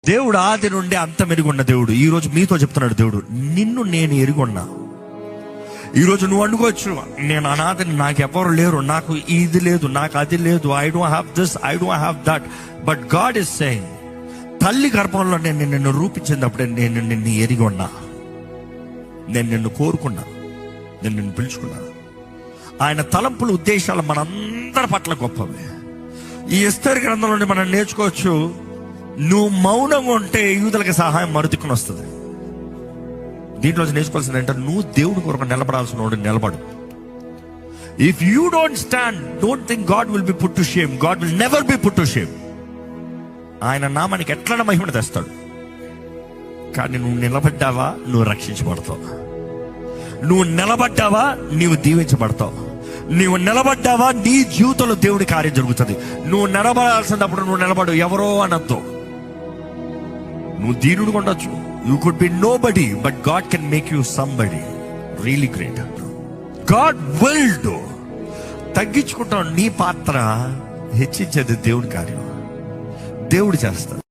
దేవుడు ఆది నుండి అంతం ఎరుగున్న దేవుడు ఈరోజు మీతో చెప్తున్నాడు. దేవుడు నిన్ను నేను ఎరుగున్నా. ఈరోజు నువ్వు అనుకోవచ్చు, నేను అనాథని, నాకు ఎవరు లేరు, నాకు ఇది లేదు, నాకు అది లేదు, I don't have this, I don't have that. But God is saying, తల్లి గర్భంలో నేను నిన్ను రూపించినప్పుడే నేను నిన్ను ఎరిగి ఉన్నా, నేను నిన్ను కోరుకున్నా, నేను నిన్ను పిలుచుకున్నా. ఆయన తలంపుల ఉద్దేశాలు మనందరి పట్ల గొప్పవి. ఈ ఎస్తేరు గ్రంథం నుండి మనం నేర్చుకోవచ్చు, నువ్వు మౌనంగా ఉంటే యూదులకి సహాయం మరుదిక్కుని వస్తుంది. దీంట్లో నేర్చుకోవాల్సింది ఏంటంటే, నువ్వు దేవుడి కొరకు నిలబడాల్సిన వాడు నిలబడు. If you don't stand, don't think God will be put to shame. God will never be put to shame. ఆయన నామానికి ఎట్లా మహిమను తెస్తాడు. కానీ నువ్వు నిలబడ్డావా, నువ్వు రక్షించబడతావు. నువ్వు నిలబడ్డావా, నీవు దీవించబడతావు. నువ్వు నిలబడ్డావా, నీ జీవితంలో దేవుడి కార్యం జరుగుతుంది. నువ్వు నిలబడాల్సినప్పుడు నువ్వు నిలబడు, ఎవరో అనొద్దు. నువ్వు దీనుడు ఉండొచ్చు, you could be nobody, but God can make you somebody really great. God will do. తగ్గించుకుంటావు నీ పాత్ర, హెచ్చించేది దేవుడి కార్యం, దేవుడు చేస్తాడు.